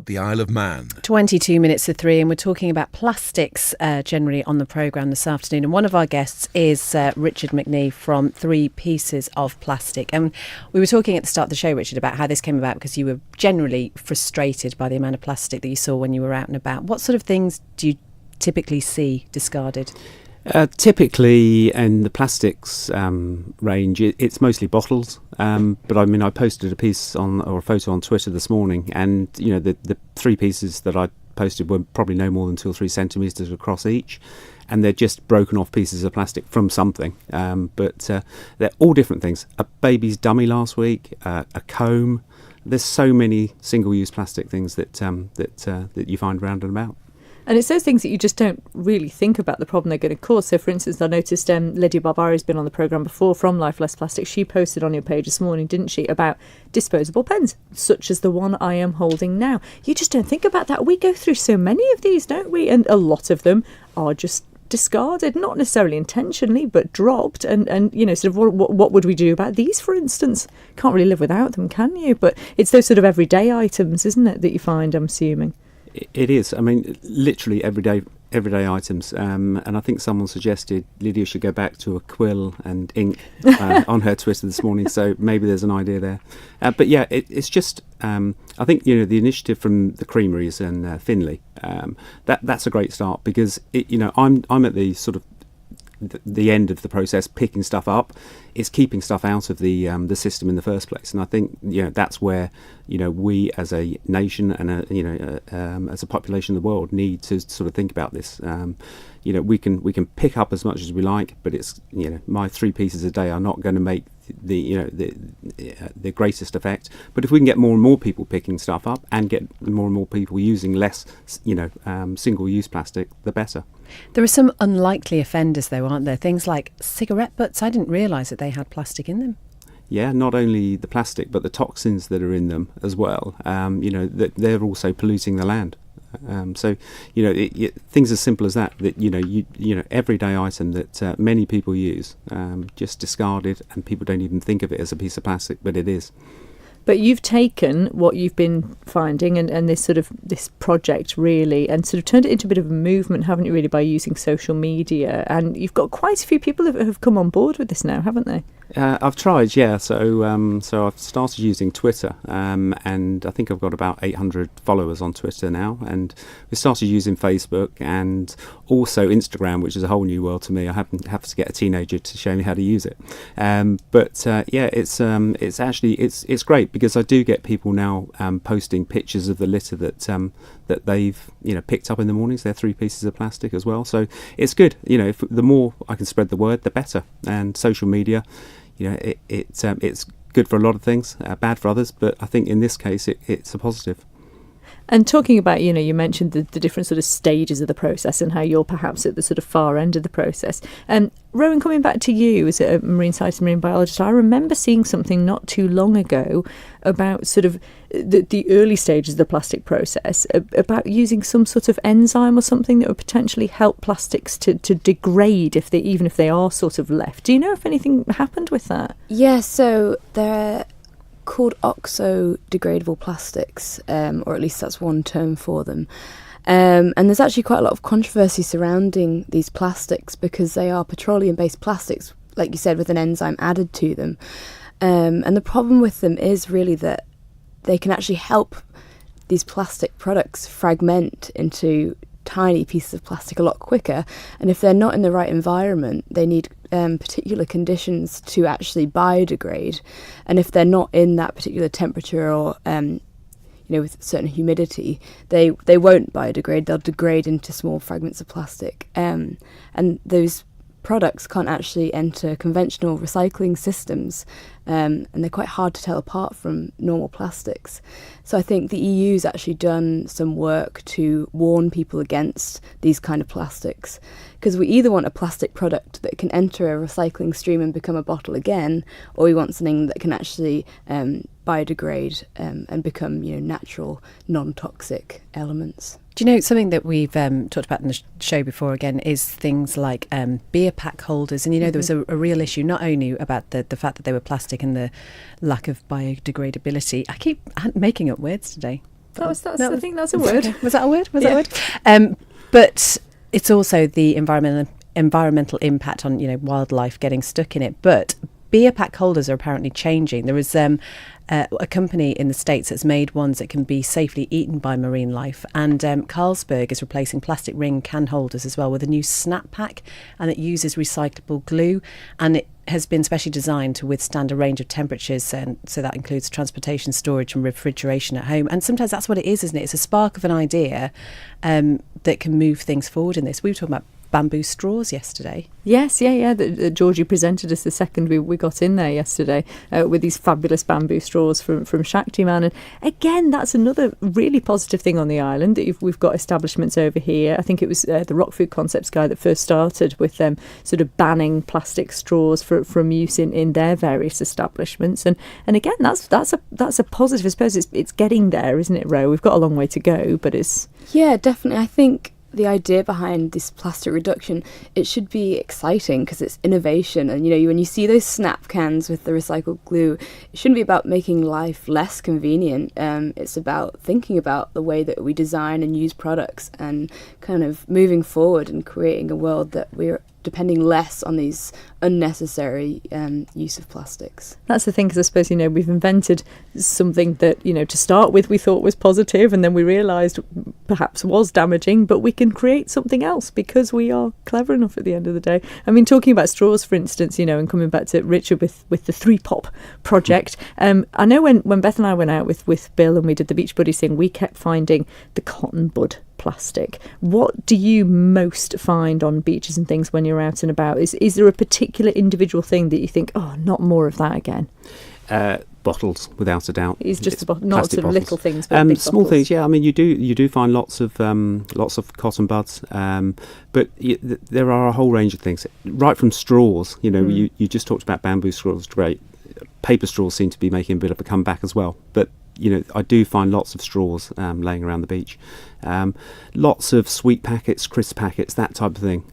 the Isle of Man. 22 minutes to 3, and we're talking about plastics generally on the programme this afternoon. And one of our guests is Richard MacNee from 3 Pieces of Plastic. And we were talking at the start of the show, Richard, about how this came about because you were generally frustrated by the amount of plastic that you saw when you were out and about. What sort of things do you typically see discarded? Typically in the plastics range, it's mostly bottles. But I mean, I posted a photo on Twitter this morning, and the 3 pieces that I posted were probably no more than 2 or 3 centimetres across each, and they're just broken off pieces of plastic from something. But they're all different things. A baby's dummy last week, a comb. There's so many single-use plastic things that you find round and about. And it's those things that you just don't really think about the problem they're going to cause. So, for instance, I noticed Lydia Barbari's been on the programme before from Life Less Plastic. She posted on your page this morning, didn't she, about disposable pens, such as the one I am holding now. You just don't think about that. We go through so many of these, don't we? And a lot of them are just discarded, not necessarily intentionally, but dropped. And sort of what would we do about these, for instance? Can't really live without them, can you? But it's those sort of everyday items, isn't it, that you find, I'm assuming? It is. I mean, literally everyday items. And I think someone suggested Lydia should go back to a quill and ink on her Twitter this morning. So maybe there's an idea there. But yeah, it's just. I think the initiative from the creameries and Finley. That's a great start because I'm at the sort of the end of the process, picking stuff up. It's keeping stuff out of the system in the first place, and I think that's where we as a nation and as a population of the world need to sort of think about this. We can pick up as much as we like, but it's my 3 pieces a day are not going to make the greatest effect. But if we can get more and more people picking stuff up and get more and more people using less single-use plastic, the better. There are some unlikely offenders, though, aren't there? Things like cigarette butts. I didn't realise that they had plastic in them. Yeah, not only the plastic, but the toxins that are in them as well. That they're also polluting the land. So things as simple as that everyday item that many people use, just discarded, and people don't even think of it as a piece of plastic, but it is. But you've taken what you've been finding and this project really and sort of turned it into a bit of a movement, haven't you, really, by using social media? And you've got quite a few people that have come on board with this now, haven't they? I've tried, yeah. So I've started using Twitter, and I think I've got about 800 followers on Twitter now. And we started using Facebook and also Instagram, which is a whole new world to me. I have to get a teenager to show me how to use it. It's actually it's great because I do get people now posting pictures of the litter that they've picked up in the mornings. They're 3 pieces of plastic as well. So it's good. The more I can spread the word, the better. And social media. It's good for a lot of things, bad for others, but I think in this case it's a positive. And talking about, you mentioned the different sort of stages of the process and how you're perhaps at the sort of far end of the process. Rowan, coming back to you as a marine scientist, marine biologist, I remember seeing something not too long ago about sort of the early stages of the plastic process, about using some sort of enzyme or something that would potentially help plastics to degrade even if they are sort of left. Do you know if anything happened with that? Yeah, so they're called oxo-degradable plastics, or at least that's one term for them. And there's actually quite a lot of controversy surrounding these plastics because they are petroleum-based plastics, like you said, with an enzyme added to them. And the problem with them is really that they can actually help these plastic products fragment into tiny pieces of plastic a lot quicker, and if they're not in the right environment, they need particular conditions to actually biodegrade, and if they're not in that particular temperature or with certain humidity, they won't biodegrade. They'll degrade into small fragments of plastic, and those products can't actually enter conventional recycling systems, and they're quite hard to tell apart from normal plastics. So I think the EU's actually done some work to warn people against these kind of plastics, because we either want a plastic product that can enter a recycling stream and become a bottle again, or we want something that can actually biodegrade and become natural, non-toxic elements. Do you know, something that we've talked about in the show before again is things like beer pack holders. And, there was a real issue, not only about the fact that they were plastic and the lack of biodegradability. I keep making up words today. I think that's a word. Okay. Was that a word? Was that a word? But it's also the environmental impact on wildlife getting stuck in it. But beer pack holders are apparently changing. There is a company in the States that's made ones that can be safely eaten by marine life, and Carlsberg is replacing plastic ring can holders as well with a new snap pack, and it uses recyclable glue, and it has been specially designed to withstand a range of temperatures, and so that includes transportation, storage and refrigeration at home. And sometimes that's what it is, isn't it? It's a spark of an idea that can move things forward in this. We were talking about bamboo straws yesterday. Yes, yeah. Georgie presented us the second we got in there yesterday with these fabulous bamboo straws from Shaktiman. And again, that's another really positive thing on the island, that we've got establishments over here. I think it was the Rock Food Concepts guy that first started with them sort of banning plastic straws from use in their various establishments. And again, that's a positive. I suppose it's getting there, isn't it, Ro? We've got a long way to go, but it's... Yeah, definitely. I think the idea behind this plastic reduction, it should be exciting because it's innovation. And when you see those snap cans with the recycled glue, it shouldn't be about making life less convenient. It's about thinking about the way that we design and use products and kind of moving forward and creating a world that we're depending less on these unnecessary use of plastics. That's the thing, because I suppose we've invented something that to start with we thought was positive, and then we realised perhaps was damaging, but we can create something else because we are clever enough at the end of the day. I mean, talking about straws, for instance, and coming back to Richard with the 3-pop project, I know when Beth and I went out with Bill and we did the Beach Buddies thing, we kept finding the cotton bud plastic. What do you most find on beaches and things when you're out and about? Is there a particular individual thing that you think, oh, not more of that again? Bottles, without a doubt. It's just not sort of bottles. Little things, but big small bottles. things. Yeah, I mean, you do find lots of cotton buds, but there are a whole range of things, right from straws. You just talked about bamboo straws. Great, paper straws seem to be making a bit of a comeback as well, but I do find lots of straws laying around the beach. Lots of sweet packets, crisp packets, that type of thing.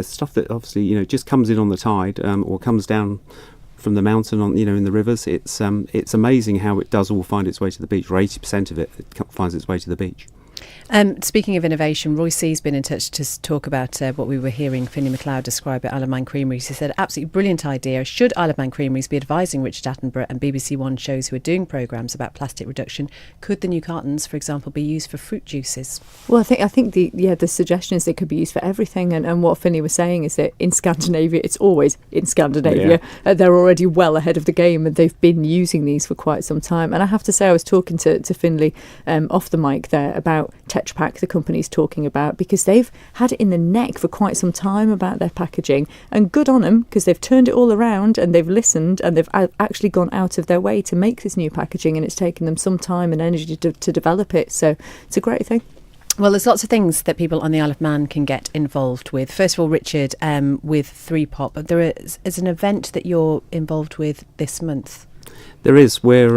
Stuff that obviously just comes in on the tide or comes down from the mountain on in the rivers. It's amazing how it does all find its way to the beach. Or 80% of it finds its way to the beach. Speaking of innovation, Roy C's been in touch to talk about what we were hearing Finlay MacLeod describe at Isle of Man Creameries. He said, absolutely brilliant idea. Should Isle of Man Creameries be advising Richard Attenborough and BBC One shows who are doing programmes about plastic reduction? Could the new cartons, for example, be used for fruit juices? Well, I think the suggestion is they could be used for everything. And what Finlay was saying is that in Scandinavia, it's always in Scandinavia. Yeah. They're already well ahead of the game, and they've been using these for quite some time. And I have to say, I was talking to Finlay off the mic there about Tetra Pak, the company's talking about, because they've had it in the neck for quite some time about their packaging, and good on them, because they've turned it all around and they've listened and they've actually gone out of their way to make this new packaging, and it's taken them some time and energy to develop it, so it's a great thing. Well, there's lots of things that people on the Isle of Man can get involved with. First of all, Richard, with 3-Pop, there is an event that you're involved with this month. There is. We're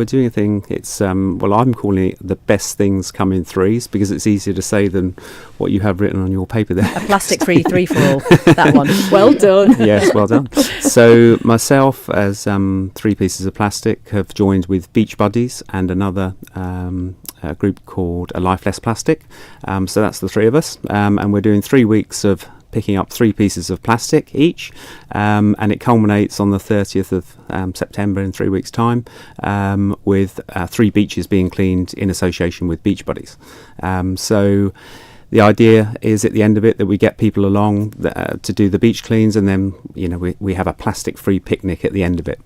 doing a thing. It's I'm calling it the best things come in threes, because it's easier to say than what you have written on your paper there. A plastic-free 3-for-all. That one. Well done. Yes, well done. So myself, as 3 pieces of plastic, have joined with Beach Buddies and another a group called A Life Less Plastic. So that's the 3 of us, and we're doing 3 weeks of picking up 3 pieces of plastic each, and it culminates on the 30th of September in 3 weeks' time, with 3 beaches being cleaned in association with Beach Buddies. So the idea is at the end of it that we get people along to do the beach cleans, and then we have a plastic-free picnic at the end of it.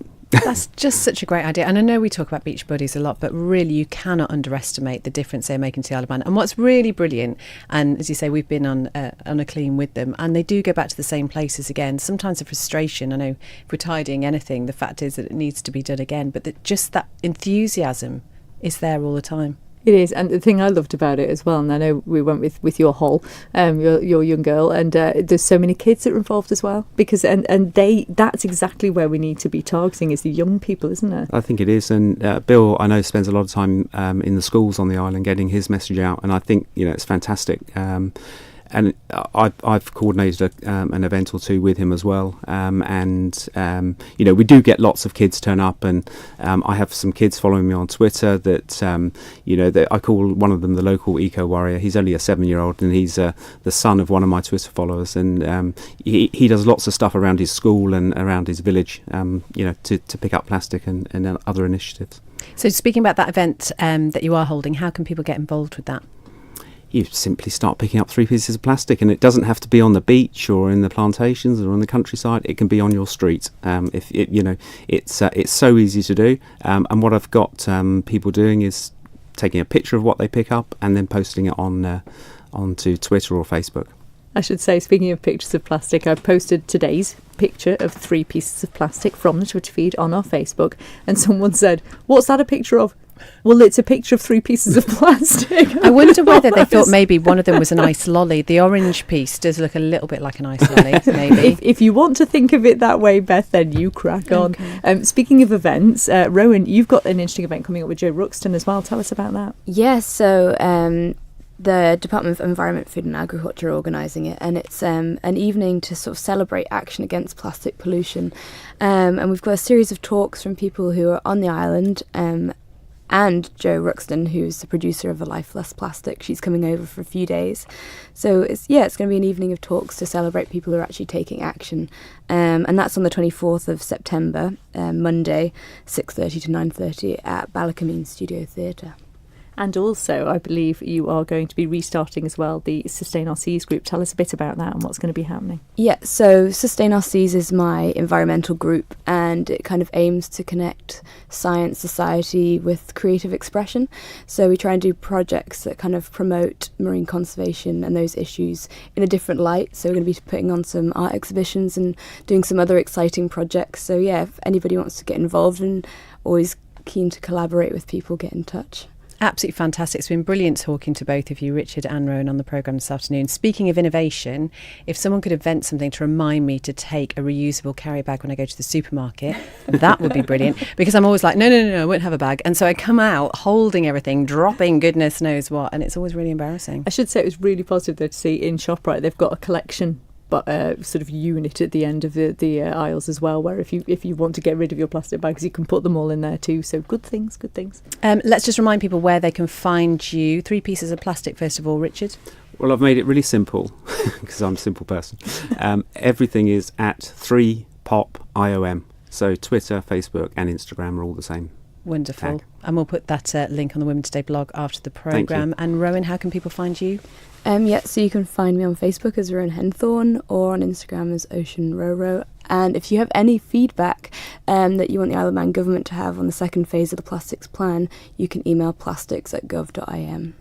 That's just such a great idea. And I know we talk about Beach Buddies a lot, but really you cannot underestimate the difference they're making to the Isle of Man. And what's really brilliant, and as you say, we've been on a clean with them, and they do go back to the same places again. Sometimes the frustration, I know if we're tidying anything, the fact is that it needs to be done again, but just that enthusiasm is there all the time. It is, and the thing I loved about it as well, and I know we went with your Hol, your young girl, and there's so many kids that are involved as well, because and that's exactly where we need to be targeting, is the young people, isn't it? I think it is, and Bill, I know, spends a lot of time in the schools on the island getting his message out, and I think it's fantastic. and I've coordinated an event or two with him as well, we do get lots of kids turn up, and I have some kids following me on Twitter that that I call one of them the local eco warrior. He's only a 7-year-old, and he's the son of one of my Twitter followers, and he does lots of stuff around his school and around his village, to pick up plastic and other initiatives. So speaking about that event that you are holding, how can people get involved with that? You simply start picking up 3 pieces of plastic, and it doesn't have to be on the beach or in the plantations or on the countryside. It can be on your street. It's so easy to do. And what I've got people doing is taking a picture of what they pick up and then posting it onto Twitter or Facebook. I should say, speaking of pictures of plastic, I've posted today's picture of 3 pieces of plastic from the Twitter feed on our Facebook, and someone said, "What's that a picture of?" Well, it's a picture of 3 pieces of plastic. I wonder whether they thought maybe one of them was an ice lolly. The orange piece does look a little bit like an ice lolly, maybe. If you want to think of it that way, Beth, then you crack on. Okay. Speaking of events, Rowan, you've got an interesting event coming up with Joe Ruxton as well. Tell us about that. Yes, so the Department of Environment, Food and Agriculture are organising it, and it's an evening to sort of celebrate action against plastic pollution. And we've got a series of talks from people who are on the island, and Joe Ruxton, who's the producer of A Life Less Plastic. She's coming over for a few days. So it's going to be an evening of talks to celebrate people who are actually taking action. And that's on the 24th of September, Monday, 6:30 to 9:30 at Ballacameen Studio Theatre. And also, I believe you are going to be restarting as well the Sustain Our Seas group. Tell us a bit about that and what's going to be happening. Yeah, so Sustain Our Seas is my environmental group, and it kind of aims to connect science, society with creative expression. So we try and do projects that kind of promote marine conservation and those issues in a different light. So we're going to be putting on some art exhibitions and doing some other exciting projects. So yeah, if anybody wants to get involved and always keen to collaborate with people, get in touch. Absolutely fantastic. It's been brilliant talking to both of you, Richard and Rowan, on the programme this afternoon. Speaking of innovation, if someone could invent something to remind me to take a reusable carry bag when I go to the supermarket, that would be brilliant, because I'm always like, no, I won't have a bag. And so I come out holding everything, dropping goodness knows what, and it's always really embarrassing. I should say it was really positive though to see in ShopRite they've got a collection sort of unit at the end of the aisles as well, where if you want to get rid of your plastic bags, you can put them all in there too. So good things. Let's just remind people where they can find you. 3 pieces of plastic, first of all, Richard. Well, I've made it really simple because I'm a simple person. Everything is at 3POP.IOM. So Twitter, Facebook and Instagram are all the same. Wonderful. Tag. And we'll put that link on the Women's Day blog after the programme. And Rowan, how can people find you? So you can find me on Facebook as Rowan Henthorn or on Instagram as Ocean Roro. And if you have any feedback that you want the Isle of Man government to have on the second phase of the plastics plan, you can email plastics@gov.im.